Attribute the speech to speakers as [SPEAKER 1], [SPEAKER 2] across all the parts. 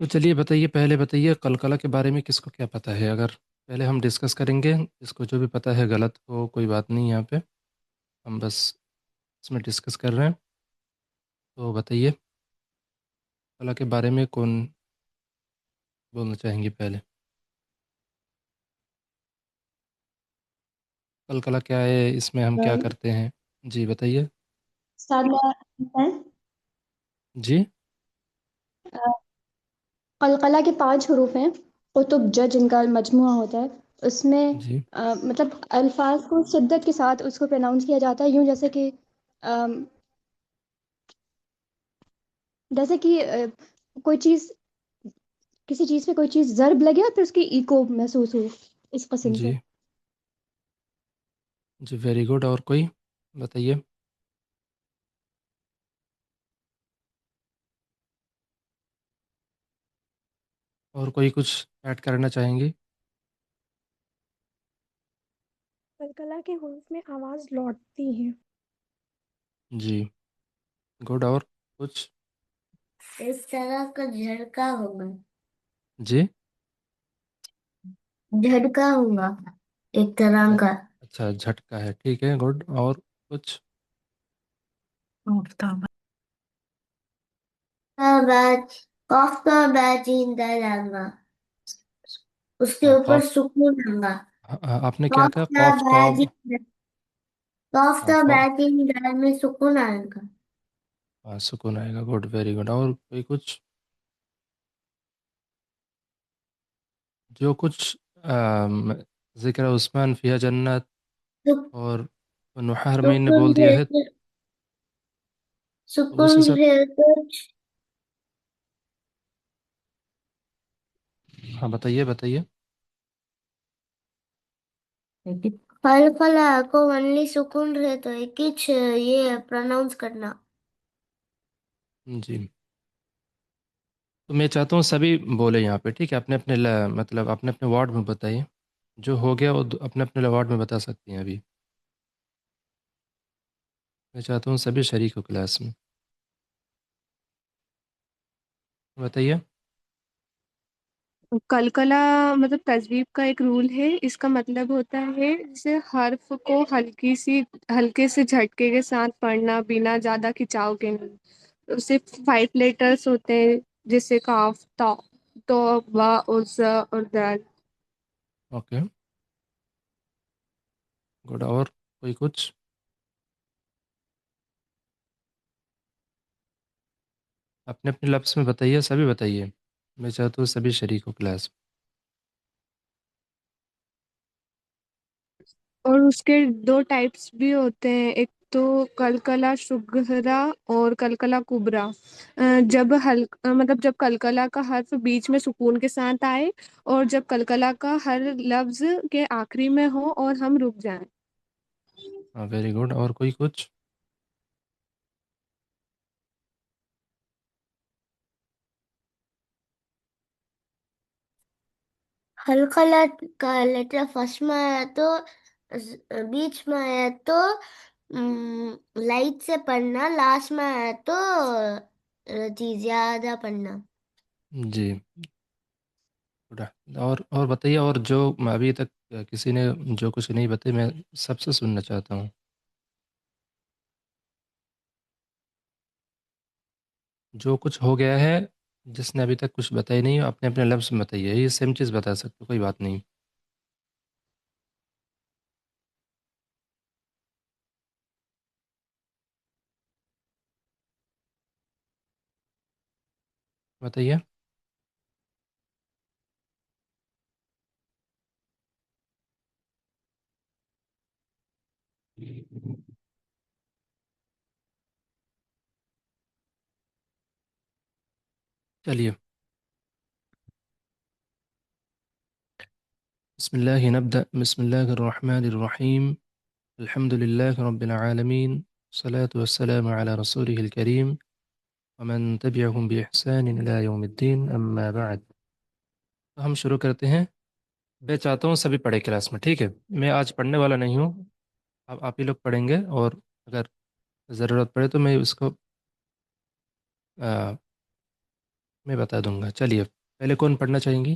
[SPEAKER 1] تو چلیے بتائیے، پہلے بتائیے قلقلہ کے بارے میں کس کو کیا پتہ ہے؟ اگر پہلے ہم ڈسکس کریں گے، جس کو جو بھی پتہ ہے غلط ہو کوئی بات نہیں، یہاں پہ ہم بس اس میں ڈسکس کر رہے ہیں۔ تو بتائیے قلقلہ کے بارے میں کون بولنا چاہیں گے پہلے؟ قلقلہ کیا ہے، اس میں ہم کیا کرتے ہیں؟ جی بتائیے۔
[SPEAKER 2] استاد میں
[SPEAKER 1] جی
[SPEAKER 2] قلقلہ کے 5 حروف ہیں، قطب جن کا مجموعہ ہوتا ہے اس میں
[SPEAKER 1] جی
[SPEAKER 2] مطلب الفاظ کو شدت کے ساتھ اس کو پروناؤنس کیا جاتا ہے، یوں آم، جیسے کہ کوئی چیز، کسی چیز پہ کوئی چیز ضرب لگے اور پھر اس کی ایکو محسوس ہو، اس قسم سے۔
[SPEAKER 1] جی جی ویری گڈ، اور کوئی بتائیے۔ اور کوئی کچھ ایڈ کرنا چاہیں گی؟
[SPEAKER 2] قلقلہ کے حروف میں آواز لوٹتی ہے۔
[SPEAKER 1] جی گڈ، اور کچھ؟
[SPEAKER 2] اس طرح کا جھڑکا ہوگا،
[SPEAKER 1] جی
[SPEAKER 2] جھٹکا ہوگا ایک طرح
[SPEAKER 1] اچھا
[SPEAKER 2] کا۔
[SPEAKER 1] اچھا، جھٹکا ہے، ٹھیک ہے، گڈ، اور کچھ؟
[SPEAKER 2] بیچ کاف کا بیچ لگا، اس کے اوپر
[SPEAKER 1] قوف،
[SPEAKER 2] سکون ہوگا۔
[SPEAKER 1] آپ نے کیا
[SPEAKER 2] کاف
[SPEAKER 1] کہا؟
[SPEAKER 2] کا
[SPEAKER 1] قوف
[SPEAKER 2] بیچ
[SPEAKER 1] قاب؟
[SPEAKER 2] کاف کا بیچنگ دال میں سکون آئے گا۔
[SPEAKER 1] سکون آئے گا، گڈ ویری گڈ، اور کوئی کچھ؟ جو کچھ ذکر عثمان فیہ جنت
[SPEAKER 2] سک-
[SPEAKER 1] اور نحار میں نے
[SPEAKER 2] سکون
[SPEAKER 1] بول
[SPEAKER 2] ہے
[SPEAKER 1] دیا ہے، تو
[SPEAKER 2] سکون
[SPEAKER 1] اس حساب،
[SPEAKER 2] ہے کچھ۔
[SPEAKER 1] ہاں بتائیے بتائیے۔
[SPEAKER 2] پھل پھلا کو ونلی سکون رہتا ہے کچھ یہ پروناؤنس کرنا۔
[SPEAKER 1] جی تو میں چاہتا ہوں سبھی بولے یہاں پہ، ٹھیک ہے؟ اپنے اپنے مطلب اپنے اپنے وارڈ میں بتائیے، جو ہو گیا وہ اپنے اپنے وارڈ میں بتا سکتی ہیں ابھی۔ میں چاہتا ہوں سبھی شریک ہو کلاس میں، بتائیے۔
[SPEAKER 3] کلکلا مطلب تذبیب کا ایک رول ہے، اس کا مطلب ہوتا ہے جسے حرف کو ہلکے سے جھٹکے کے ساتھ پڑھنا بنا زیادہ کھچاؤ کے نہیں۔ اسے 5 لیٹرز ہوتے ہیں، جیسے کاف، تا، تو، با اور زا اور دال۔
[SPEAKER 1] اوکے گڈ، اور کوئی کچھ؟ اپنے اپنے لفظ میں بتائیے، سبھی بتائیے، میں چاہتا ہوں سبھی شریک ہو کلاس میں۔
[SPEAKER 3] اور اس کے 2 ٹائپس بھی ہوتے ہیں، ایک تو کلکلا شگرا اور کلکلا کبرا۔ جب کلکلا کا حرف بیچ میں سکون کے ساتھ آئے، اور جب کلکلا کا ہر لفظ کے آخری میں ہو اور ہم رک جائیں۔
[SPEAKER 1] ہاں ویری گڈ، اور کوئی کچھ؟
[SPEAKER 2] ہلکلا کا لیٹر فرسٹ میں آیا تو بیچ میں آیا تو لائٹ سے پڑھنا، لاسٹ میں آیا تو زیادہ پڑھنا۔
[SPEAKER 1] جی گڈ، اور بتائیے، اور جو ابھی تک کسی نے جو کچھ نہیں بتائی، میں سب سے سننا چاہتا ہوں۔ جو کچھ ہو گیا ہے، جس نے ابھی تک کچھ بتائی نہیں، اپنے اپنے لفظ میں بتائیے، یہ سیم چیز بتا سکتے ہو، کوئی بات نہیں۔ بتائیے۔ چلیے، بسم اللہ نبدأ، بسم اللہ الرحمن الرحیم، الحمد للہ رب العالمین، والصلاة والسلام على رسوله الكریم، ومن تبعهم بإحسان إلى يوم الدین، اما بعد۔ تو ہم شروع کرتے ہیں۔ میں چاہتا ہوں سبھی پڑھے کلاس میں، ٹھیک ہے؟ میں آج پڑھنے والا نہیں ہوں، اب آپ ہی لوگ پڑھیں گے، اور اگر ضرورت پڑے تو میں اس کو میں بتا دوں گا. چلیے پہلے کون پڑھنا چاہیں گی؟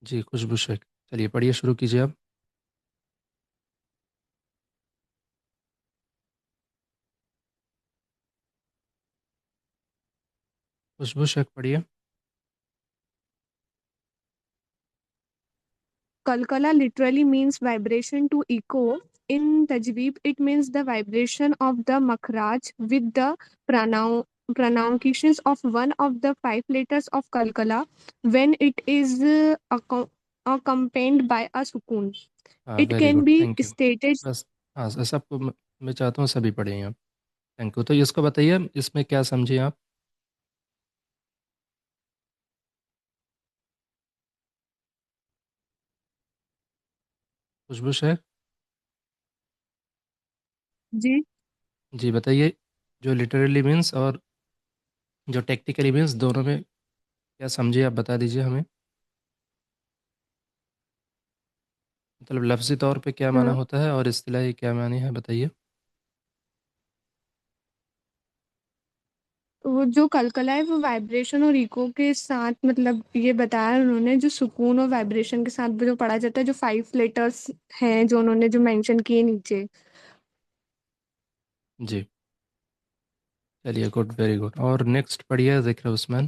[SPEAKER 1] جی خوشبو شیخ، چلیے پڑھیے، شروع کیجیے آپ. خوشبو شیخ پڑھیے.
[SPEAKER 3] Kalkala literally means vibration to echo. In Tajweeb, it means the vibration of the makhraj with the pronunciations of one of the five letters of Kalkala when it is accompanied by a sukun.
[SPEAKER 1] ہاں
[SPEAKER 3] It
[SPEAKER 1] very
[SPEAKER 3] can
[SPEAKER 1] good,
[SPEAKER 3] be
[SPEAKER 1] thank you.
[SPEAKER 3] stated.
[SPEAKER 1] بس ہاں سب کو میں چاہتا ہوں سبھی پڑھیں آپ. Thank you. تو اس کو بتائیے اس میں کیا سمجھیں آپ؟ خوشبو شیخ
[SPEAKER 3] جی
[SPEAKER 1] جی بتائیے، جو لٹرلی مینس اور جو ٹیکٹیکلی مینس دونوں میں کیا سمجھے آپ بتا دیجیے ہمیں. مطلب لفظی طور پہ کیا معنی ہوتا ہے اور اصطلاحی کیا معنی ہے بتائیے.
[SPEAKER 3] وہ جو کلکلا ہے وہ وائبریشن اور ایکو کے ساتھ، مطلب یہ بتایا انہوں نے، جو سکون اور وائبریشن کے ساتھ جو پڑھا جاتا ہے، جو 5 لیٹرز ہیں جو انہوں نے جو مینشن کیے نیچے.
[SPEAKER 1] جی چلیے گڈ، ویری گڈ. اور نیکسٹ پڑھیے ذکر عثمان.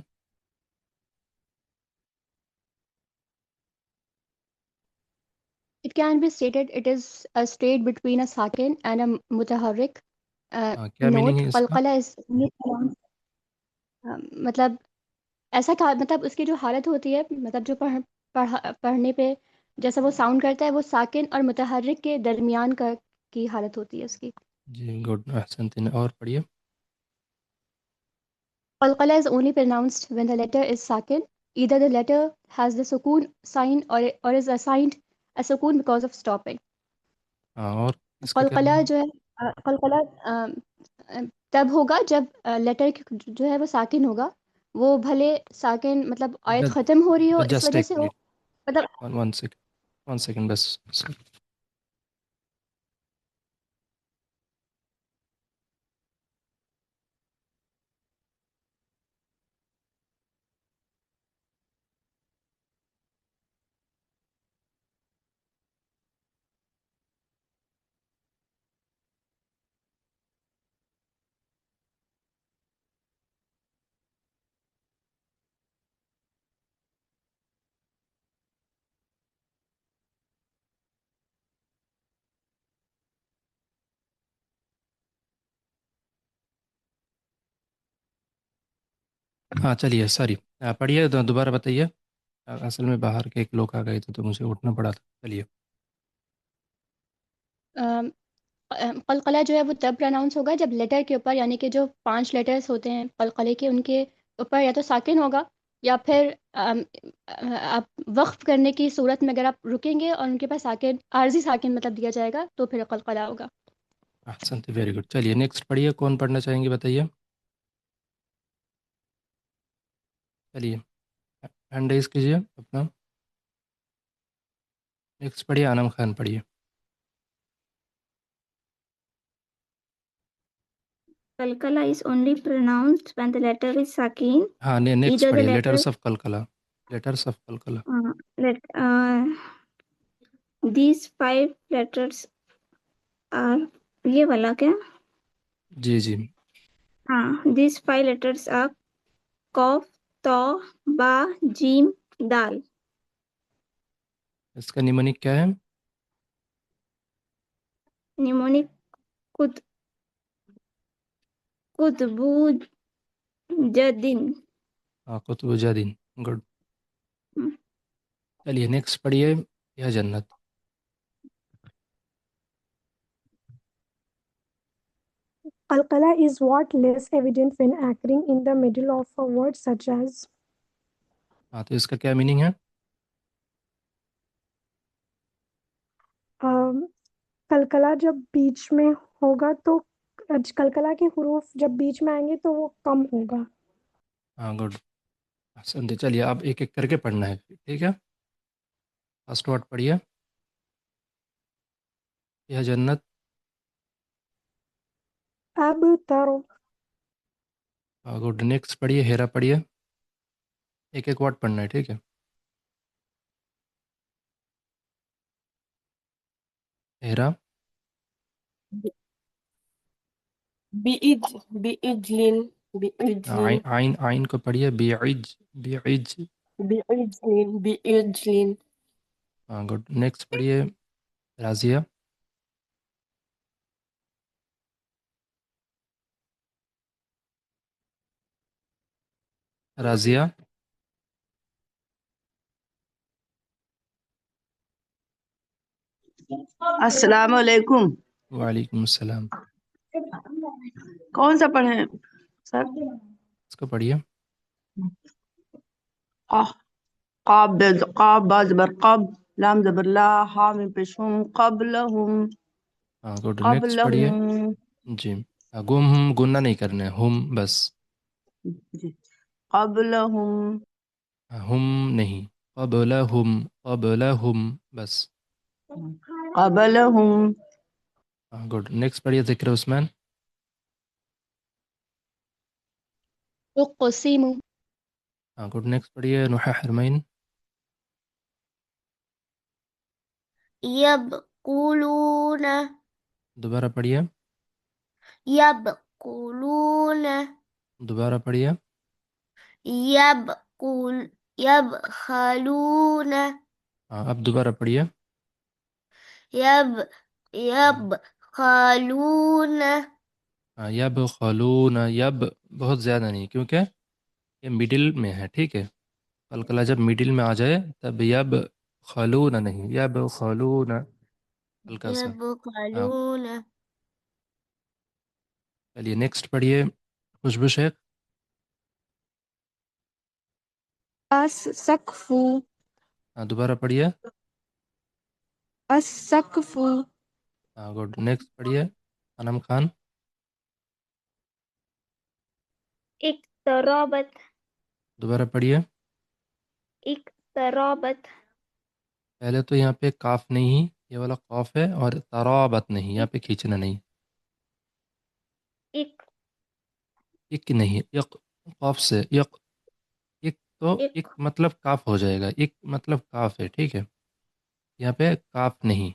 [SPEAKER 2] It can be stated it is a state between a sakin and a mutaharrik.
[SPEAKER 1] ہاں کیا میننگ
[SPEAKER 2] Note,
[SPEAKER 1] ہے اس کا؟
[SPEAKER 2] qalqala is مطلب ایسا کہا، مطلب اس کی جو حالت ہوتی ہے، مطلب جو پڑھنے پہ جیسا وہ ساؤنڈ کرتا ہے، وہ ساکن اور متحرک کے درمیان کی حالت ہوتی ہے اس کی.
[SPEAKER 1] جی گڈ، احسنتین. اور پڑھیے.
[SPEAKER 2] Qalqala is only pronounced when the letter is sakin. Either the letter has the sukun sign or is assigned a sukun because of stopping.
[SPEAKER 1] ہاں اور اس کا کیا
[SPEAKER 2] قلقلہ
[SPEAKER 1] میننگ؟
[SPEAKER 2] جو ہے، قلقلہ تب ہوگا جب لیٹر جو ہے وہ ساکن ہوگا، وہ بھلے ساکن مطلب آیت ختم ہو رہی ہو اس
[SPEAKER 1] جسٹ
[SPEAKER 2] وجہ
[SPEAKER 1] ایک
[SPEAKER 2] سے ہو،
[SPEAKER 1] منٹ،
[SPEAKER 2] مطلب.
[SPEAKER 1] ون سیکنڈ، ون سیکنڈ بس. ہاں چلیے سوری، پڑھیے دوبارہ بتائیے. اصل میں باہر کے ایک لوگ آ گئے تھے تو مجھے اٹھنا پڑا تھا. چلیے.
[SPEAKER 2] قلقلہ جو ہے وہ تب پرناؤنس ہوگا جب لیٹر کے اوپر، یعنی کہ جو 5 لیٹرز ہوتے ہیں قلقلے کے، ان کے اوپر یا تو ساکن ہوگا یا پھر آپ وقف کرنے کی صورت میں اگر آپ رکیں گے اور ان کے پاس ساکن، عارضی ساکن مطلب دیا جائے گا، تو پھر قلقلہ ہوگا.
[SPEAKER 1] احسنت، ویری گڈ. چلیے نیکسٹ پڑھیے، کون پڑھنا چاہیں گے بتائیے. چلیے ہینڈ ریز کیجیے اپنا. نیکسٹ پڑھیے، انم خان پڑھیے.
[SPEAKER 4] Kalkala is only pronounced when the letter is sakin.
[SPEAKER 1] ہاں نیکسٹ
[SPEAKER 4] Either the
[SPEAKER 1] پڑھیے،
[SPEAKER 4] letter
[SPEAKER 1] لیٹرس آف کلکلا. لیٹرس آف کلکلا.
[SPEAKER 4] let these 5 letters are یہ والا کیا؟
[SPEAKER 1] جی جی
[SPEAKER 4] these 5 letters are قاف، تا، با، جیم، دال.
[SPEAKER 1] اس کا نیمونک کیا ہے؟
[SPEAKER 4] نیمونک قطب جدین.
[SPEAKER 1] ہاں قطب جادین. گڈ. چلیے نیکسٹ پڑھیے، یا جنت.
[SPEAKER 5] Qalqala is what less evident when occurring in the middle of a word such as
[SPEAKER 1] ہاں تو اس کا کیا میننگ ہے؟
[SPEAKER 5] قلقلہ جب بیچ میں ہوگا تو قلقلہ کے حروف جب بیچ میں آئیں گے تو وہ کم ہوگا.
[SPEAKER 1] ہاں گڈ. احسنت. چلیے آپ ایک ایک کر کے پڑھنا ہے، ٹھیک ہے. فرسٹ ورڈ پڑھیے. یا جنت.
[SPEAKER 5] أبتر.
[SPEAKER 1] گڈ. نیکسٹ پڑھیے، ہیرا پڑھیے. ایک ایک ورڈ پڑھنا ہے، ٹھیک ہے. ہیرا.
[SPEAKER 6] بإجل بإجل
[SPEAKER 1] عین عین کو پڑھیے. بیعج بیعج.
[SPEAKER 6] بإجل
[SPEAKER 1] ہاں گڈ. نیکسٹ پڑھیے رازیہ. رازیہ.
[SPEAKER 7] السلام علیکم.
[SPEAKER 1] وعلیکم السلام.
[SPEAKER 7] کون سا پڑھیں سر؟
[SPEAKER 1] اس کو پڑھیے.
[SPEAKER 7] قاف قاب با زبر قب، لام زبر لا، ہا میں پیشم قبلہم.
[SPEAKER 1] ہاں گڈ. نیکسٹ پڑھیے.
[SPEAKER 7] قبلہم
[SPEAKER 1] جی. گم گننا نہیں کرنا ہے، ہم بس.
[SPEAKER 7] جی قبلہم.
[SPEAKER 1] ہم نہیں، قبلہم قبلہم بس.
[SPEAKER 7] قبلہم.
[SPEAKER 1] ہاں گڈ. نیکسٹ پڑھیے ذکر عثمان.
[SPEAKER 2] أقسم.
[SPEAKER 1] ہاں گڈ. نیکسٹ پڑھیے نوحہ حرمین.
[SPEAKER 6] يبقلون
[SPEAKER 1] دوبارہ پڑھیے.
[SPEAKER 6] يبقلون
[SPEAKER 1] دوبارہ پڑھیے.
[SPEAKER 6] يبخلون
[SPEAKER 1] ہاں اب دوبارہ پڑھیے.
[SPEAKER 6] يبخلون
[SPEAKER 1] ہاں یب خلون. یب بہت زیادہ نہیں، کیونکہ یہ مڈل میں ہے، ٹھیک ہے. قلقلہ جب مڈل میں آ جائے تب یب خلون نہیں، یب خلون ہلکا سا. ہاں
[SPEAKER 6] يبخلون
[SPEAKER 1] چلیے نیکسٹ پڑھیے خوشبو شیخ.
[SPEAKER 3] السقف.
[SPEAKER 1] ہاں دوبارہ پڑھیے.
[SPEAKER 3] السقف.
[SPEAKER 1] ہاں گڈ. نیکسٹ پڑھیے انم خان.
[SPEAKER 4] اقتربت.
[SPEAKER 1] دوبارہ پڑھیے.
[SPEAKER 4] اقتربت.
[SPEAKER 1] پہلے تو یہاں پہ کاف نہیں، یہ والا قاف ہے، اور ترابت نہیں، یہاں پہ کھینچنا نہیں.
[SPEAKER 4] اق
[SPEAKER 1] ایک نہیں، یک. قاف سے یک. ایک تو
[SPEAKER 4] اق
[SPEAKER 1] ایک مطلب کاف ہو جائے گا، ایک مطلب کاف ہے، ٹھیک ہے. یہاں پہ کاف نہیں،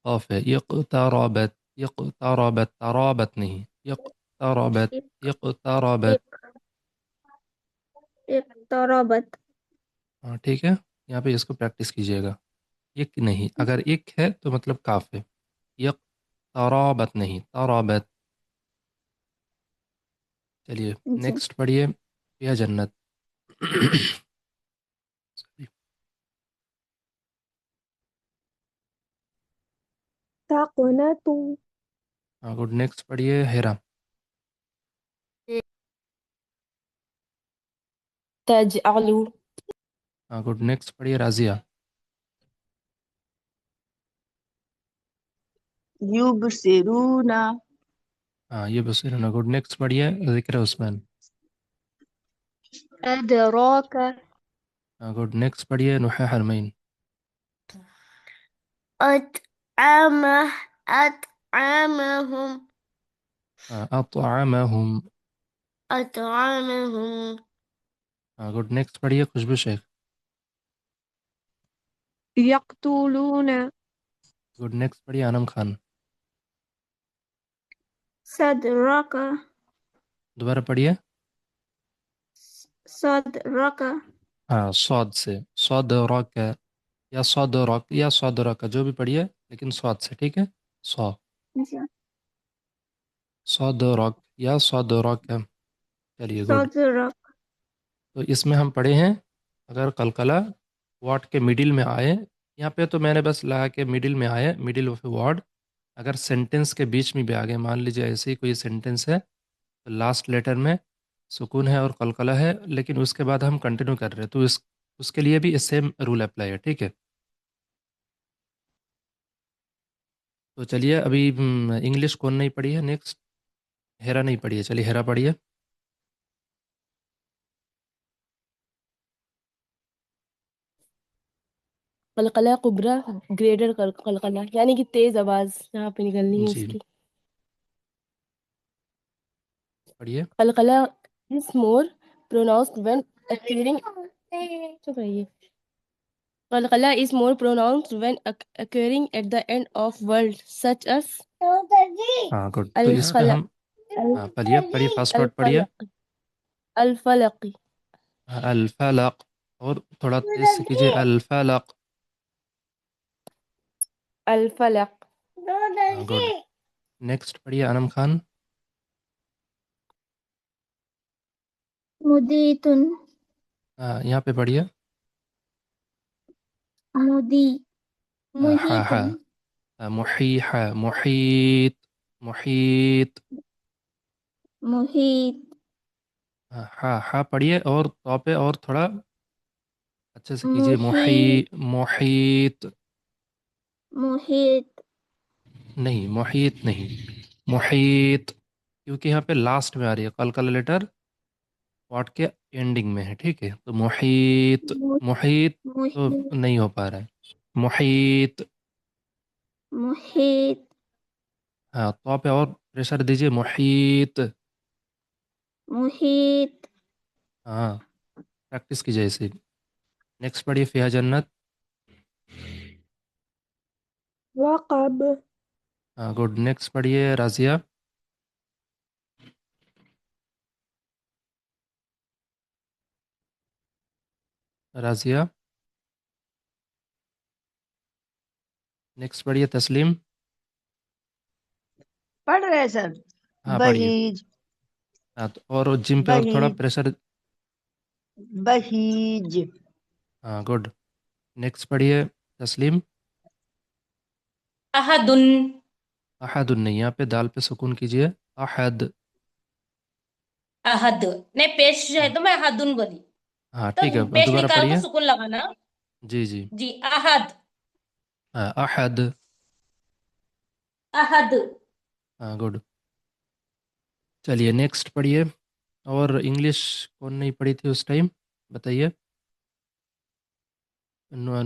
[SPEAKER 1] قاف ہے. یقتربت یقتربت، ترابت نہیں، یقتربت یقتربت.
[SPEAKER 4] اق اقتربت.
[SPEAKER 1] ہاں ٹھیک ہے. یہاں پہ اس کو پریکٹس کیجیے گا. ایک نہیں، اگر ایک ہے تو مطلب کاف ہے. یک ترابت نہیں، ترابت. چلیے
[SPEAKER 4] جی
[SPEAKER 1] نیکسٹ پڑھیے یا جنت.
[SPEAKER 5] تقنط.
[SPEAKER 1] ہاں گڈ. نیکسٹ پڑھیے ہیرا.
[SPEAKER 6] تجعل
[SPEAKER 1] ہاں گڈ. نیکسٹ پڑھیے رازیہ.
[SPEAKER 7] یبصرون.
[SPEAKER 1] ہاں یہ بصیرنا. گڈ. نیکسٹ پڑھیے ذکر عثمان.
[SPEAKER 2] أدراك.
[SPEAKER 1] ہاں گڈ. نیکسٹ پڑھیے نوحہ حرمین.
[SPEAKER 6] أطعمه أطعمهم
[SPEAKER 1] ہاں اطعمہم.
[SPEAKER 6] أطعمهم
[SPEAKER 1] ہاں گڈ. نیکسٹ پڑھیے خوشبو شیخ.
[SPEAKER 3] یقتلون.
[SPEAKER 1] گڈ. نیکسٹ پڑھیے انم خان.
[SPEAKER 4] صدرک.
[SPEAKER 1] دوبارہ پڑھیے.
[SPEAKER 4] صدرک.
[SPEAKER 1] ہاں صاد سے. صدرک یا صدرک یا صدرک جو بھی پڑھیے، لیکن صاد سے، ٹھیک ہے. صا
[SPEAKER 4] جی
[SPEAKER 1] صدرک یا صدرک. چلیے گڈ.
[SPEAKER 4] صدرک.
[SPEAKER 1] تو اس میں ہم پڑھے ہیں اگر قلقلہ واٹ کے مڈل میں آئے، یہاں پہ تو میں نے بس لگا کہ مڈل میں آئے، مڈل آف اے ورڈ. اگر سینٹنس کے بیچ میں بھی آ گئے، مان لیجیے ایسے ہی کوئی سینٹنس ہے تو لاسٹ لیٹر میں سکون ہے اور قلقلہ ہے، لیکن اس کے بعد ہم کنٹینیو کر رہے ہیں، تو اس کے لیے بھی سیم رول اپلائی ہے، ٹھیک ہے. تو چلیے ابھی انگلش کون نہیں پڑھی ہے؟ نیکسٹ ہیرا نہیں پڑھی ہے. چلیے ہیرا پڑھیے.
[SPEAKER 6] قلقلہ کبرا گریٹر قلقلہ، یعنی کہ تیز آواز یہاں پہ نکلنی ہے
[SPEAKER 1] جی
[SPEAKER 6] اس کی.
[SPEAKER 1] پڑھیے.
[SPEAKER 6] قلقلہ is more pronounced when occurring. چپ رہیے. قلقلہ is more pronounced when occurring at the end of words such as
[SPEAKER 1] ہاں گڈ. تو اس پہ ہم پڑھیے فاسٹ ورڈ پڑھیے.
[SPEAKER 6] الفلق.
[SPEAKER 1] الفلق. اور تھوڑا تیز سے کیجیے. الفلق.
[SPEAKER 6] الفلق.
[SPEAKER 1] ہاں گڈ. نیکسٹ پڑھیے انم خان.
[SPEAKER 4] مدیتن.
[SPEAKER 1] یہاں پہ پڑھیے.
[SPEAKER 4] مدی.
[SPEAKER 1] ہاں
[SPEAKER 4] محیطن.
[SPEAKER 1] محیط. محیط.
[SPEAKER 4] محیط.
[SPEAKER 1] ہاں پڑھیے اور تو پہ اور تھوڑا اچھے سے کیجیے.
[SPEAKER 4] محیط.
[SPEAKER 1] محیط.
[SPEAKER 4] محیط.
[SPEAKER 1] نہیں محیط نہیں، محیط، کیونکہ یہاں پہ لاسٹ میں آ رہی ہے. قلقلہ لیٹر واٹ کے اینڈنگ میں ہے. ٹھیک ہے، تو محیط. محیط تو
[SPEAKER 4] محیط.
[SPEAKER 1] نہیں ہو پا رہا ہے. محیط.
[SPEAKER 4] محیط.
[SPEAKER 1] ہاں تو پہ اور پریشر دیجیے. محیط.
[SPEAKER 4] محیط.
[SPEAKER 1] ہاں پریکٹس کیجیے اسے. نیکسٹ پڑھیے فیہا جنت.
[SPEAKER 5] وقب.
[SPEAKER 1] ہاں گڈ. نیکسٹ پڑھیے رازیہ. رازیہ. نیکسٹ پڑھیے تسلیم.
[SPEAKER 7] پڑھ رہے سر.
[SPEAKER 1] ہاں پڑھیے.
[SPEAKER 7] بہیج.
[SPEAKER 1] ہاں تو اور جم پہ اور تھوڑا
[SPEAKER 7] بہیج.
[SPEAKER 1] پریشر.
[SPEAKER 7] بہیج.
[SPEAKER 1] ہاں گڈ. نیکسٹ پڑھیے تسلیم.
[SPEAKER 8] احدن.
[SPEAKER 1] احد نہیں، یہاں پہ دال پہ سکون کیجیے. احد.
[SPEAKER 8] احد نہیں، پیش جو ہے تو میں احدن بولی،
[SPEAKER 1] ہاں
[SPEAKER 8] تو
[SPEAKER 1] ٹھیک ہے
[SPEAKER 8] پیش
[SPEAKER 1] دوبارہ
[SPEAKER 8] نکال
[SPEAKER 1] پڑھیے.
[SPEAKER 8] کو سکون لگانا.
[SPEAKER 1] جی جی.
[SPEAKER 8] جی احد.
[SPEAKER 1] احد.
[SPEAKER 8] احد.
[SPEAKER 1] ہاں گڈ. چلیے نیکسٹ پڑھیے. اور انگلش کون نہیں پڑھی تھی اس ٹائم بتائیے.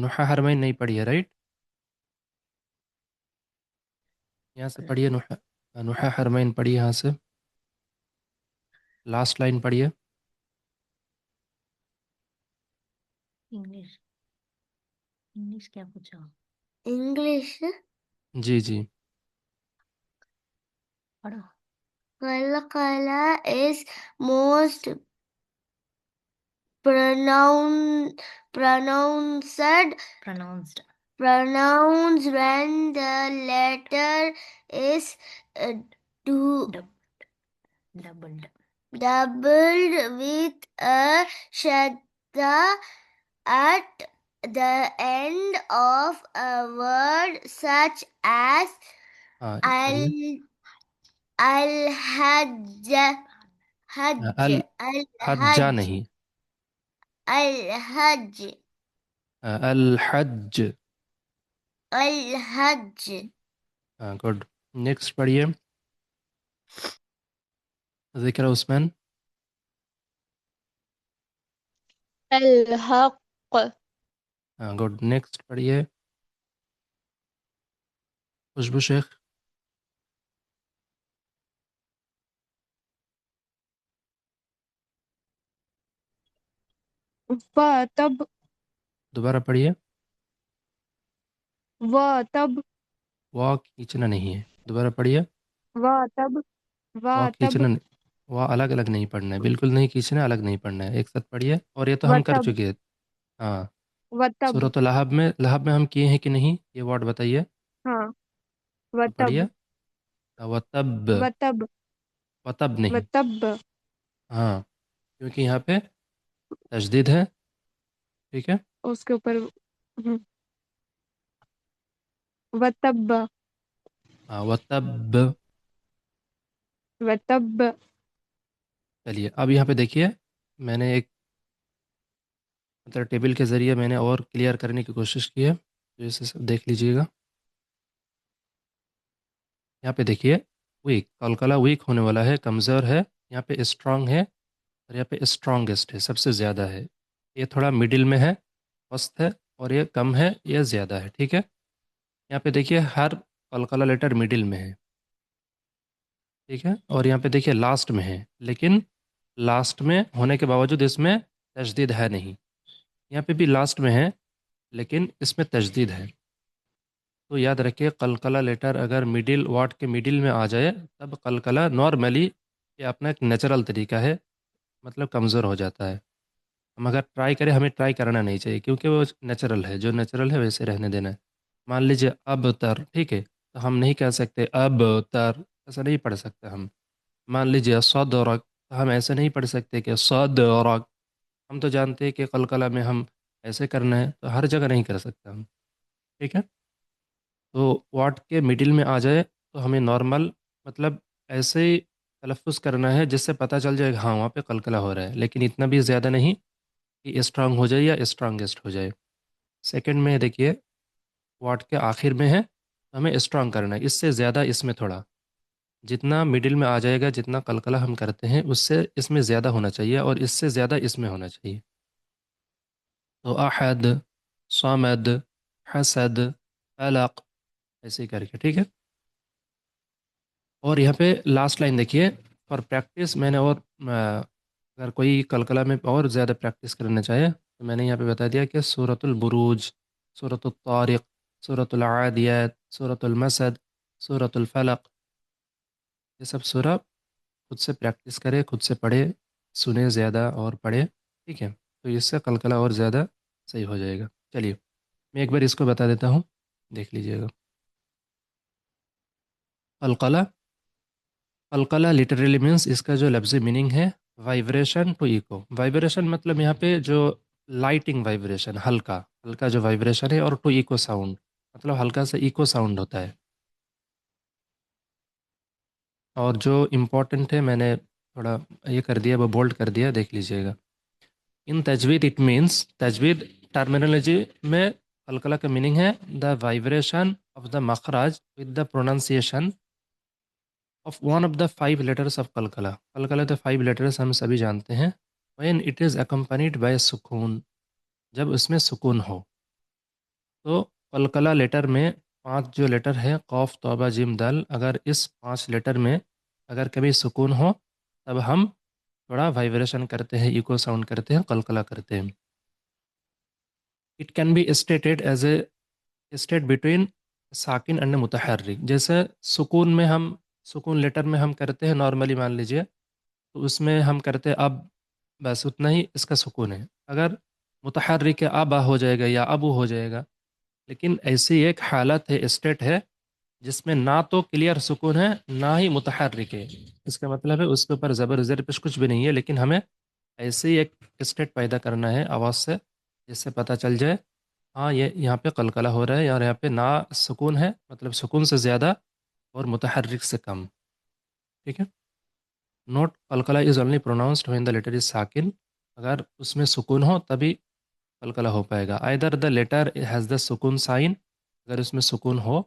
[SPEAKER 1] نحا حرمین نہیں پڑھی ہے رائٹ. یہاں سے پڑھیے. نحا حرمین پڑھیے یہاں سے. لاسٹ لائن پڑھیے.
[SPEAKER 8] انگلش کیا پوچھا؟
[SPEAKER 6] انگلش.
[SPEAKER 1] جی جی.
[SPEAKER 8] پڑھو.
[SPEAKER 6] قلقلہ is most pronounced when the letter is doubled with a shadda at the end of a word such as
[SPEAKER 1] ہاں پڑھیے.
[SPEAKER 6] الحج.
[SPEAKER 1] حجہ نہیں.
[SPEAKER 6] الحج.
[SPEAKER 1] الحج.
[SPEAKER 6] الحج.
[SPEAKER 1] ہاں گڈ. نیکسٹ پڑھیے ذکر عثمان.
[SPEAKER 2] الحق.
[SPEAKER 1] ہاں گڈ. نیکسٹ پڑھیے خوشبو شیخ.
[SPEAKER 3] وَتَب.
[SPEAKER 1] دوبارہ پڑھیے.
[SPEAKER 3] وَتَب.
[SPEAKER 1] وا کھینچنا نہیں ہے. دوبارہ پڑھیے.
[SPEAKER 3] وَتَب.
[SPEAKER 1] وا
[SPEAKER 3] وَتَب.
[SPEAKER 1] کھینچنا وا الگ الگ نہیں پڑھنا ہے، بالکل نہیں کھینچنا ہے، الگ نہیں پڑھنا ہے، ایک ساتھ پڑھیے. اور یہ تو ہم کر
[SPEAKER 3] وَتَب.
[SPEAKER 1] چکے ہیں. ہاں
[SPEAKER 3] وَتَب.
[SPEAKER 1] سورۃ لہب میں ہم کیے ہیں کہ نہیں یہ ورڈ بتائیے.
[SPEAKER 3] ہاں.
[SPEAKER 1] تو پڑھیے.
[SPEAKER 3] وَتَب.
[SPEAKER 1] وتب.
[SPEAKER 3] وَتَب.
[SPEAKER 1] وتب نہیں.
[SPEAKER 3] وَتَب.
[SPEAKER 1] ہاں کیونکہ یہاں پہ تشدید ہے. ٹھیک ہے.
[SPEAKER 3] اس کے اوپر وَتَب.
[SPEAKER 1] وتب.
[SPEAKER 3] وَتَب.
[SPEAKER 1] چلیے اب یہاں پہ دیکھیے میں نے ایک مطلب ٹیبل کے ذریعے میں نے اور کلیئر کرنے کی کوشش کی ہے، تو اسے سب دیکھ لیجئے گا. یہاں پہ دیکھیے ویک، قلقلہ ویک ہونے والا ہے، کمزور ہے. یہاں پہ اسٹرانگ ہے اور یہاں پہ اسٹرانگسٹ ہے، سب سے زیادہ ہے. یہ تھوڑا مڈل میں ہے، وسط ہے، اور یہ کم ہے یا زیادہ ہے. ٹھیک ہے، یہاں پہ دیکھیے ہر قلقلہ لیٹر مڈل میں ہے. ٹھیک ہے، اور یہاں پہ دیکھیے لاسٹ میں ہے، لیکن لاسٹ میں ہونے کے باوجود اس میں تشدید ہے نہیں. یہاں پہ بھی لاسٹ میں ہے لیکن اس میں تشدید ہے. تو یاد رکھیے قلقلہ لیٹر اگر مڈل واٹ کے مڈل میں آ جائے تب قلقلہ نارملی یہ اپنا ایک نیچرل طریقہ ہے، مطلب کمزور ہو جاتا ہے. ہم اگر ٹرائی کریں، ہمیں ٹرائی کرنا نہیں چاہیے کیونکہ وہ نیچرل ہے، جو نیچرل ہے ویسے رہنے دینا ہے. مان لیجیے اب تر، ٹھیک ہے، تو ہم نہیں کہہ سکتے اب تر، ایسا نہیں پڑھ سکتے ہم. مان لیجیے صدرک، تو ہم ایسے نہیں پڑھ سکتے کہ صدرک. ہم تو جانتے ہیں کہ قلقلہ میں ہم ایسے کرنا ہے، تو ہر جگہ نہیں کر سکتے ہم. ٹھیک ہے، تو واٹ کے مڈل میں آ جائے تو ہمیں نارمل مطلب ایسے ہی تلفظ کرنا ہے جس سے پتہ چل جائے کہ ہاں وہاں پہ قلقلہ ہو رہا ہے، لیکن اتنا بھی زیادہ نہیں کہ اسٹرانگ ہو جائے یا اسٹرانگسٹ ہو جائے. سیکنڈ میں دیکھیے واٹ کے آخر میں ہے، ہمیں اسٹرانگ کرنا ہے، اس سے زیادہ اس میں تھوڑا، جتنا مڈل میں آ جائے گا، جتنا قلقلہ ہم کرتے ہیں اس سے اس میں زیادہ ہونا چاہیے اور اس سے زیادہ اس میں ہونا چاہیے. تو احد، صمد، حسد، علق، ایسے ہی کر کے. ٹھیک ہے، اور یہاں پہ لاسٹ لائن دیکھیے فار پریکٹس. میں نے اور اگر کوئی قلقلہ میں اور زیادہ پریکٹس کرنا چاہے تو میں نے یہاں پہ بتا دیا کہ سورۃ البروج، سورۃ الطارق، سورۃ العادیات، سورۃ المسد، سورۃ الفلق، یہ سب سورہ خود سے پریکٹس کرے، خود سے پڑھے، سنے زیادہ اور پڑھے. ٹھیک ہے، تو اس سے قلقلہ اور زیادہ صحیح ہو جائے گا. چلیے میں ایک بار اس کو بتا دیتا ہوں، دیکھ لیجئے گا. قلقلہ، قلقلہ لٹرلی مینس اس کا جو لفظی میننگ ہے وائبریشن ٹو ایکو. وائبریشن مطلب یہاں پہ جو لائٹنگ وائبریشن، ہلکا ہلکا جو وائبریشن ہے، اور ٹو ایکو ساؤنڈ مطلب ہلکا سا ایکو ساؤنڈ ہوتا ہے. اور جو امپورٹنٹ ہے میں نے تھوڑا یہ کر دیا، وہ بولڈ کر دیا، دیکھ لیجئے گا. ان تجوید اٹ مینس، تجوید ٹرمینالوجی میں قلقلہ کا میننگ ہے دا وائبریشن آف دا مخرج with the pronunciation of one of the 5 letters of قلقلہ. قلقلہ کے 5 لیٹرس ہم سبھی جانتے ہیں. When it is accompanied by سکون، جب اس میں سکون ہو. تو قلقلہ لیٹر میں 5 جو لیٹر ہے قوف، توبہ، جیم، دال، اگر اس 5 لیٹر میں اگر کبھی سکون ہو تب ہم تھوڑا وائبریشن کرتے ہیں، ایکو ساؤنڈ کرتے ہیں، قلقلہ کرتے ہیں. It can be stated as a state between ساکن اینڈ متحرک. جیسے سکون میں ہم، سکون لیٹر میں ہم کرتے ہیں نارملی، مان لیجئے تو اس میں ہم کرتے ہیں اب، بس اتنا ہی اس کا سکون ہے. اگر متحرک ہے ابا ہو جائے گا یا ابو ہو جائے گا. لیکن ایسی ایک حالت ہے، اسٹیٹ ہے، جس میں نہ تو کلیئر سکون ہے نہ ہی متحرک ہے. اس کا مطلب ہے اس کے اوپر زبر زیر پیش کچھ بھی نہیں ہے، لیکن ہمیں ایسے ہی ایک اسٹیٹ پیدا کرنا ہے آواز سے، جس سے پتہ چل جائے ہاں یہ یہاں پہ قلقلہ ہو رہا ہے، اور یہاں پہ نہ سکون ہے مطلب سکون سے زیادہ اور متحرک سے کم. ٹھیک ہے، نوٹ قلقلہ is only pronounced when the letter is ساکن. اگر اس میں سکون ہو تبھی قلقلہ ہو پائے گا. Either the letter has the سکون سائن، اگر اس میں سکون ہو،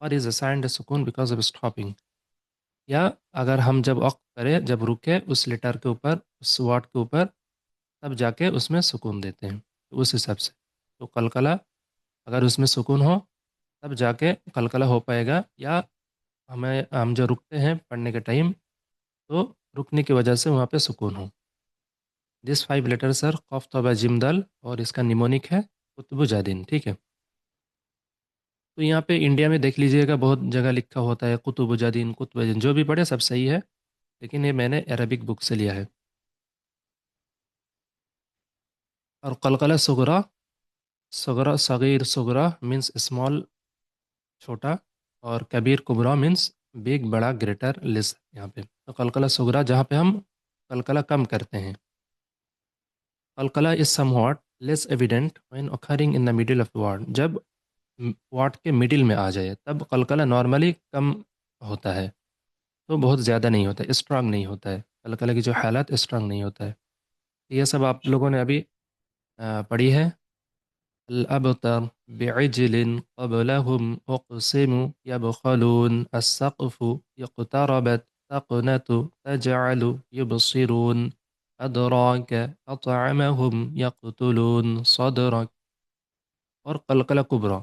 [SPEAKER 1] اور از اسائنڈ سکون بیکاز آف اسٹاپنگ، یا اگر ہم جب وقت کرے، جب رکے اس لیٹر کے اوپر، اس واٹ کے اوپر، تب جا کے اس میں سکون دیتے ہیں. تو اس حساب سے تو قلقلہ اگر اس میں سکون ہو تب جا کے قلقلہ ہو پائے گا، یا ہم جو رکتے ہیں پڑھنے کے ٹائم تو رکنے کی وجہ سے وہاں پہ سکون ہو. دس 5 لیٹر سر قوف، توبہ، جیم، دال، اور اس کا نیمونک ہے قطب جادین. ٹھیک ہے، تو یہاں پہ انڈیا میں دیکھ لیجئے گا بہت جگہ لکھا ہوتا ہے قطب جادین، قطب جادین، جو بھی پڑھے سب صحیح ہے، لیکن یہ میں نے عربک بک سے لیا ہے. اور قلقلہ صغرا، صغرا صغیر، صغرا مینس اسمال چھوٹا، اور کبیر کبرا مینس بگ بڑا، گریٹر لیس. یہاں پہ تو قلقلہ صغرا جہاں پہ ہم قلقلہ کم کرتے ہیں. قلقلہ is somewhat less evident when occurring in the middle of the word. جب واٹ کے مڈل میں آ جائے تب قلقلہ نارملی کم ہوتا ہے، تو بہت زیادہ نہیں ہوتا ہے، اسٹرانگ نہیں ہوتا ہے. قلقلہ کی جو حالات اسٹرانگ نہیں ہوتا ہے. یہ سب آپ لوگوں نے ابھی پڑھی ہے. الأبتر بعجل قبلهم أقسم يبخلون السقف اقتربت تقنة تجعل يبصرون أدراك أطعمهم يقتلون صدرك. اور قلقلہ کبرا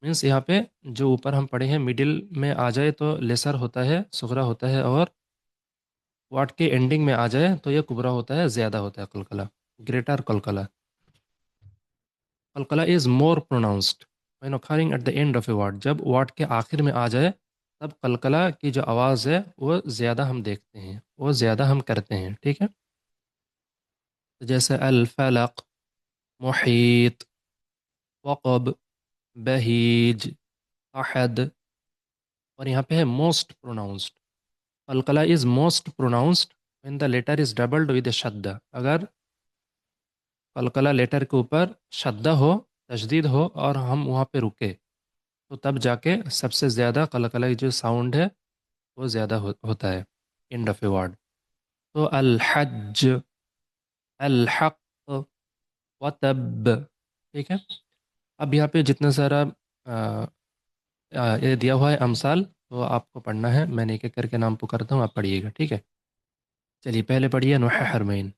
[SPEAKER 1] مینس یہاں پہ جو اوپر ہم پڑھے ہیں مڈل میں آ جائے تو لیسر ہوتا ہے، صغرا ہوتا ہے، اور واٹ کے اینڈنگ میں آ جائے تو یہ کبرا ہوتا ہے، زیادہ ہوتا ہے قلقلہ، گریٹر قلقلہ. قلقلہ is more pronounced when occurring at the end of a word. جب واٹ کے آخر میں آ جائے تب قلقلہ کی جو آواز ہے وہ زیادہ ہم دیکھتے ہیں، وہ زیادہ ہم کرتے ہیں. ٹھیک ہے، جیسے الفلق، محیط، وقب، بہیج، احد. اور یہاں پہ ہے موسٹ پروناؤنسڈ. قلقلہ is most pronounced when the letter is doubled with a شدہ. اگر قلقلہ لیٹر کے اوپر شدہ ہو، تشدید ہو، اور ہم وہاں پہ رکے تو تب جا کے سب سے زیادہ قلقلہ کی جو ساؤنڈ ہے وہ زیادہ ہوتا ہے اینڈ آف اے ورڈ. تو الحج، الحق، وتب. ٹھیک ہے، اب یہاں پہ جتنا سارا یہ دیا ہوا ہے امثال، تو آپ کو پڑھنا ہے. میں نے ایک ایک کر کے نام پکارتا ہوں، آپ پڑھیے گا. ٹھیک ہے، چلیے پہلے پڑھیے نوح حرمین.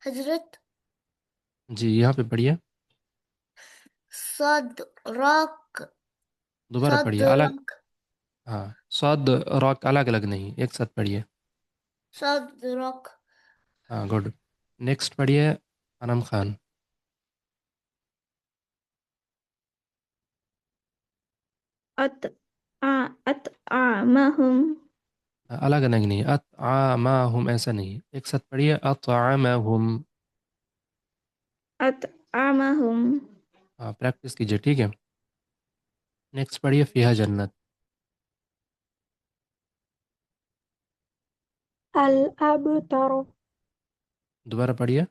[SPEAKER 9] حضرت
[SPEAKER 1] جی یہاں پہ پڑھیے،
[SPEAKER 9] صدرک
[SPEAKER 1] دوبارہ پڑھیے الگ.
[SPEAKER 9] صدرک
[SPEAKER 1] ہاں، صاد راک الگ الگ نہیں، ایک ساتھ پڑھیے.
[SPEAKER 9] صدرک
[SPEAKER 1] ہاں گڈ. نیکسٹ پڑھیے انم خان.
[SPEAKER 4] أطعمهم
[SPEAKER 1] الگ الگ نہیں، اطعامہم ایسا نہیں، ایک ساتھ پڑھیے اطعامہم.
[SPEAKER 4] أطعمهم
[SPEAKER 1] ہاں پریکٹس کیجیے. ٹھیک ہے، نیکسٹ پڑھیے فیہا جنت.
[SPEAKER 5] الأبتر
[SPEAKER 1] دوبارہ پڑھیے.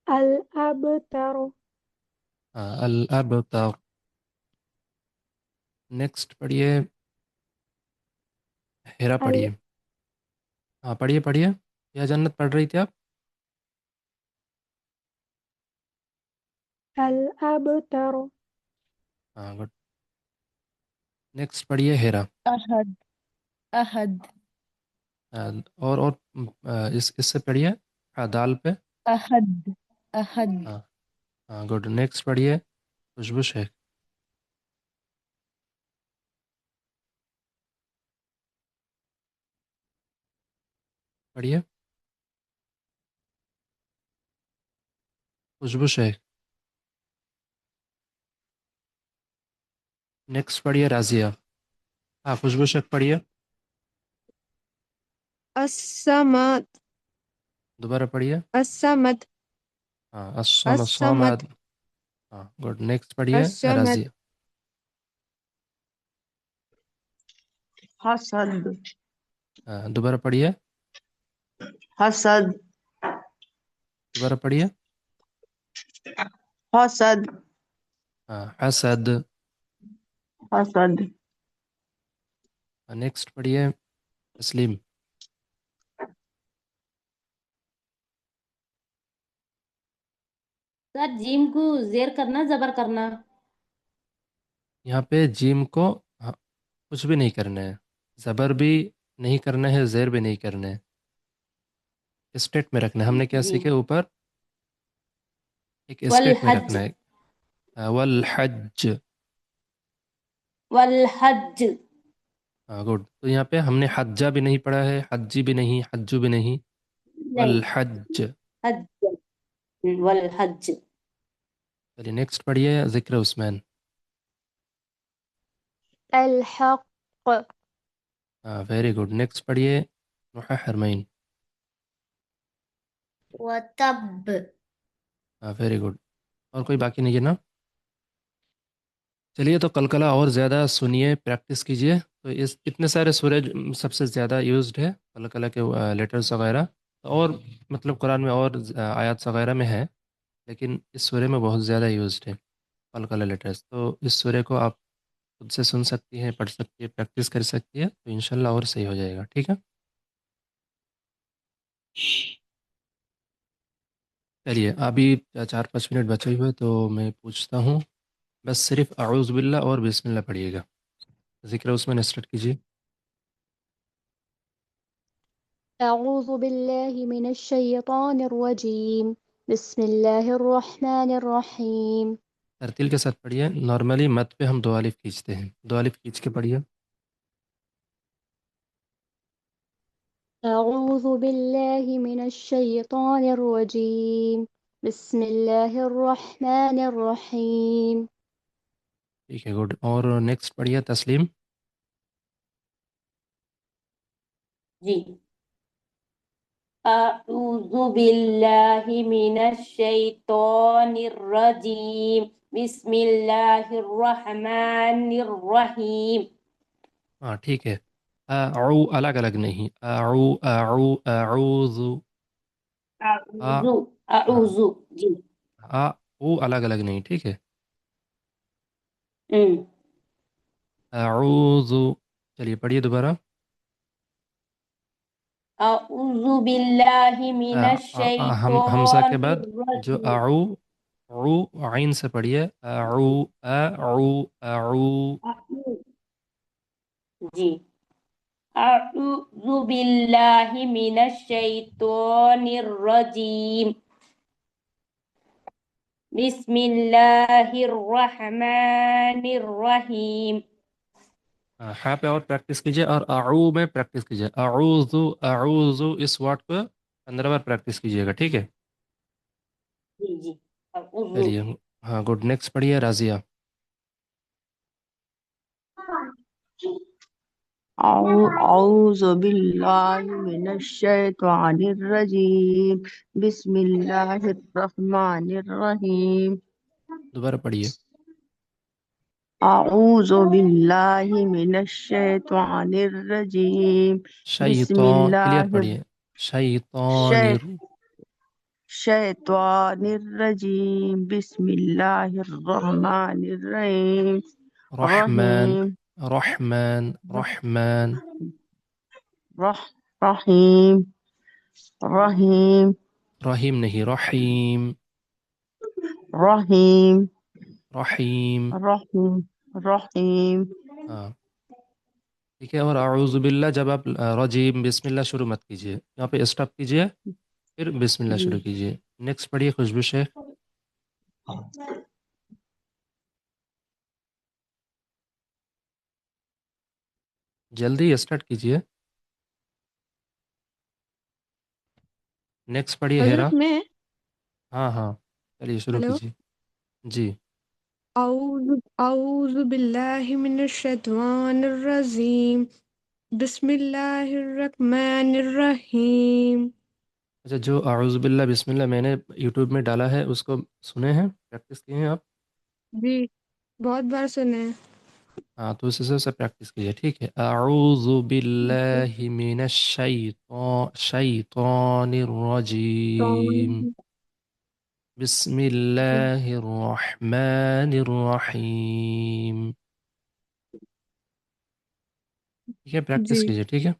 [SPEAKER 5] الأبتر
[SPEAKER 1] ہاں الابتر. نیکسٹ پڑھیے ہیرا. پڑھیے، ہاں پڑھیے پڑھیے. فیہا جنت پڑھ رہی تھی آپ؟
[SPEAKER 5] الأبتر
[SPEAKER 1] ہاں گڈ. نیکسٹ پڑھیے ہیرا.
[SPEAKER 6] أحد أحد
[SPEAKER 1] اور اس سے پڑھیے دال پہ.
[SPEAKER 6] أحد أحد
[SPEAKER 1] ہاں ہاں گڈ. نیکسٹ پڑھیے خوشبو شیخ. پڑھیے خوشبو شیخ. نیکسٹ پڑھیے رازیہ. ہاں خوشبو شیخ پڑھیے.
[SPEAKER 3] الصمد
[SPEAKER 1] دوبارہ پڑھیے.
[SPEAKER 3] الصمد
[SPEAKER 1] ہاں الصمد،
[SPEAKER 3] الصمد
[SPEAKER 1] ہاں گڈ. نیکسٹ پڑھیے
[SPEAKER 3] الصمد
[SPEAKER 1] رازیہ.
[SPEAKER 7] حسد،
[SPEAKER 1] دوبارہ پڑھیے.
[SPEAKER 7] حسد،
[SPEAKER 1] دوبارہ پڑھیے.
[SPEAKER 7] حسد،
[SPEAKER 1] حسد.
[SPEAKER 7] حسد،
[SPEAKER 1] نیکسٹ پڑھیے تسلیم.
[SPEAKER 8] سر جیم کو زیر کرنا زبر کرنا؟
[SPEAKER 1] یہاں پہ جیم کو کچھ بھی نہیں کرنا ہے، زبر بھی نہیں کرنا ہے، زیر بھی نہیں کرنا ہے، اسٹیٹ میں رکھنا ہے. ہم نے کیا
[SPEAKER 8] جی.
[SPEAKER 1] سیکھے اوپر؟ ایک اسٹیٹ میں
[SPEAKER 8] والحج،
[SPEAKER 1] رکھنا ہے. والحج.
[SPEAKER 8] والحج.
[SPEAKER 1] ہاں گڈ. تو یہاں پہ ہم نے حجہ بھی نہیں پڑھا ہے، حجی بھی نہیں، حجو بھی نہیں،
[SPEAKER 8] نہیں،
[SPEAKER 1] والحج.
[SPEAKER 8] حج، والحج.
[SPEAKER 1] چلیے نیکسٹ پڑھیے ذکر عثمان.
[SPEAKER 2] الحق
[SPEAKER 1] ویری گڈ. نیکسٹ پڑھیے نوح حرمین.
[SPEAKER 9] وتب
[SPEAKER 1] ویری گڈ. اور کوئی باقی نہیں ہے نا؟ چلیے تو قلقلہ اور زیادہ سنیے، پریکٹس کیجیے. تو اتنے سارے سورج سب سے زیادہ یوزڈ ہے قلقلہ کے لیٹرز وغیرہ، اور مطلب قرآن میں اور آیات وغیرہ میں ہے، لیکن اس سورے میں بہت زیادہ یوزڈ ہے قلقلہ لیٹرز. تو اس سورے کو آپ خود سے سن سکتی ہیں، پڑھ سکتی ہے، پریکٹس کر سکتی ہے، تو انشاءاللہ اور صحیح ہو جائے گا. ٹھیک ہے، چلیے ابھی 4-5 منٹ بچے ہوئے تو میں پوچھتا ہوں بس صرف اعوذ باللہ اور بسم اللہ پڑھیے گا. ذکر عثمان اسٹارٹ کیجیے.
[SPEAKER 2] أعوذ بالله من الشيطان الرجيم بسم الله الرحمن الرحيم
[SPEAKER 1] ترتیل کے ساتھ پڑھیے. نارملی مت پہ ہم دو الف کھینچتے ہیں. دو الف کھینچ کے پڑھیے.
[SPEAKER 2] أعوذ بالله من الشيطان الرجيم بسم الله الرحمن الرحيم
[SPEAKER 1] ٹھیک ہے گڈ. اور نیکسٹ پڑھیے تسلیم.
[SPEAKER 8] جی. أعوذ بالله من الشيطان الرجيم بسم الله الرحمن الرحيم.
[SPEAKER 1] ہاں ٹھیک ہے. اعو الگ الگ نہیں. اعو اعو اعوذ. آ
[SPEAKER 8] أعوذ جی.
[SPEAKER 1] او الگ الگ نہیں. ٹھیک ہے.
[SPEAKER 8] ام.
[SPEAKER 1] اعوذ. چلیے پڑھیے دوبارہ.
[SPEAKER 8] أعوذ بالله من
[SPEAKER 1] حمزہ
[SPEAKER 8] الشيطان
[SPEAKER 1] کے بعد جو
[SPEAKER 8] الرجيم.
[SPEAKER 1] اعو عین سے پڑھیے. اعو اعو اعو.
[SPEAKER 8] جی. أعوذ بالله من الشيطان الرجيم بسم الله الرحمن الرحيم.
[SPEAKER 1] ہاں پہ اور پریکٹس کیجیے اور اعو میں پریکٹس کیجیے. اعوذ اعوذ اس ورڈ کو 15 بار پریکٹس کیجیے گا. ٹھیک ہے.
[SPEAKER 8] جی جی. أعوذ.
[SPEAKER 1] چلیے ہاں گڈ. نیکسٹ پڑھیے رازیہ.
[SPEAKER 7] أعوذ بالله من الشيطان الرجيم بسم الله الرحمن الرحيم.
[SPEAKER 1] دوبارہ پڑھیے.
[SPEAKER 7] أعوذ بالله من الشيطان الرجيم بسم
[SPEAKER 1] شیطان کلیئر
[SPEAKER 7] الله
[SPEAKER 1] پڑھیے. شیطان
[SPEAKER 7] الشيطان الرجيم بسم الله الرحمن الرحيم
[SPEAKER 1] رحمن
[SPEAKER 7] رحيم
[SPEAKER 1] رحمن رحمن
[SPEAKER 7] رحيم رحيم
[SPEAKER 1] رحیم نہیں رحیم
[SPEAKER 7] رحيم
[SPEAKER 1] رحیم.
[SPEAKER 7] رحيم رحيم.
[SPEAKER 1] ہاں ٹھیک ہے. اور اعوذ باللہ جب آپ رجیم بسم اللہ شروع مت کیجیے. یہاں پہ اسٹاپ کیجیے پھر بسم اللہ
[SPEAKER 7] جی.
[SPEAKER 1] شروع کیجیے. نیکسٹ پڑھیے خوشبو شیخ. جلدی اسٹارٹ کیجیے. نیکسٹ پڑھیے ہیرا.
[SPEAKER 3] حضرت میں
[SPEAKER 1] ہاں ہاں چلیے شروع
[SPEAKER 3] ہلو
[SPEAKER 1] کیجیے. جی.
[SPEAKER 3] اعوذ باللہ من الشیطان الرجیم بسم اللہ الرحمن الرحیم.
[SPEAKER 1] اچھا جو اعوذ باللہ بسم اللہ میں نے یوٹیوب میں ڈالا ہے اس کو سنے ہیں پریکٹس کیے ہیں آپ؟
[SPEAKER 3] جی بہت بار سنے ہیں.
[SPEAKER 1] ہاں تو اس حساب سے پریکٹس کیجیے. ٹھیک ہے. اعوذ باللہ من الشیطان الرجیم بسم اللہ الرحمن الرحیم. ٹھیک ہے پریکٹس
[SPEAKER 3] جی
[SPEAKER 1] کیجیے. ٹھیک ہے.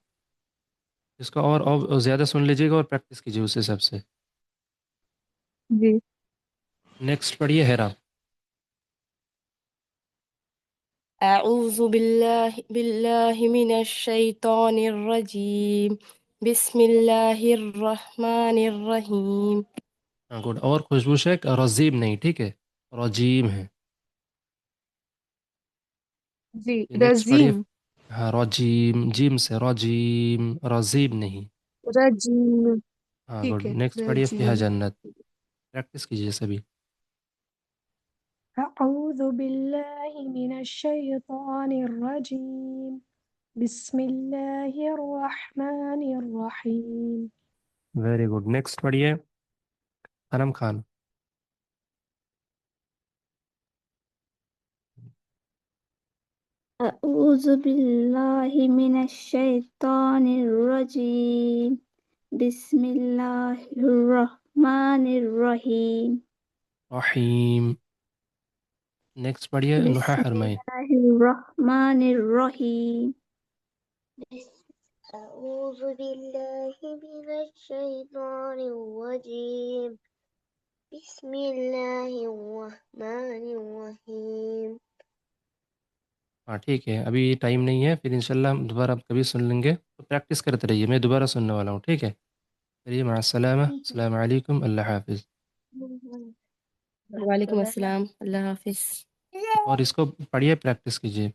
[SPEAKER 1] اس کو اور زیادہ سن لیجیے گا اور پریکٹس کیجیے اس حساب سے.
[SPEAKER 3] جی.
[SPEAKER 1] نیکسٹ پڑھیے ہیرا.
[SPEAKER 6] أعوذ بالله من الشيطان الرجيم بسم الله الرحمن الرحيم.
[SPEAKER 1] ہاں گڈ. اور خوشبو شیخ رضیم نہیں. ٹھیک ہے رجیم ہے.
[SPEAKER 3] جی
[SPEAKER 1] نیکسٹ پڑھیے.
[SPEAKER 3] رضیم
[SPEAKER 1] ہاں رجیم جیم سے رجیم رضیم نہیں.
[SPEAKER 3] رجیم.
[SPEAKER 1] ہاں
[SPEAKER 3] ٹھیک
[SPEAKER 1] گڈ.
[SPEAKER 3] ہے
[SPEAKER 1] نیکسٹ پڑھیے فیہا
[SPEAKER 3] رجیم.
[SPEAKER 1] جنت. پریکٹس کیجیے سبھی.
[SPEAKER 5] أعوذ بالله من الشيطان الرجيم بسم الله الرحمن الرحيم
[SPEAKER 1] ویری گڈ. نیکسٹ پڑھیے انم خان.
[SPEAKER 4] أعوذ بالله من الشيطان الرجيم بسم الله الرحمن الرحيم
[SPEAKER 1] رحیم. نیکسٹ پڑھیے نوحہ
[SPEAKER 4] بسم
[SPEAKER 1] حرمائی.
[SPEAKER 4] الله الرحمن الرحيم
[SPEAKER 9] أعوذ بالله من الشيطان الرجيم بسم الله الرحمن الرحيم
[SPEAKER 1] ہاں ٹھیک ہے، ابھی ٹائم نہیں ہے، پھر انشاءاللہ ہم دوبارہ آپ کبھی سن لیں گے، تو پریکٹس کرتے رہیے، میں دوبارہ سننے والا ہوں، ٹھیک ہے؟ چلیے مع السلامہ، السلام علیکم، اللہ حافظ۔
[SPEAKER 6] وعلیکم السلام، اللہ حافظ۔
[SPEAKER 1] اور اس کو پڑھیے، پریکٹس کیجیے۔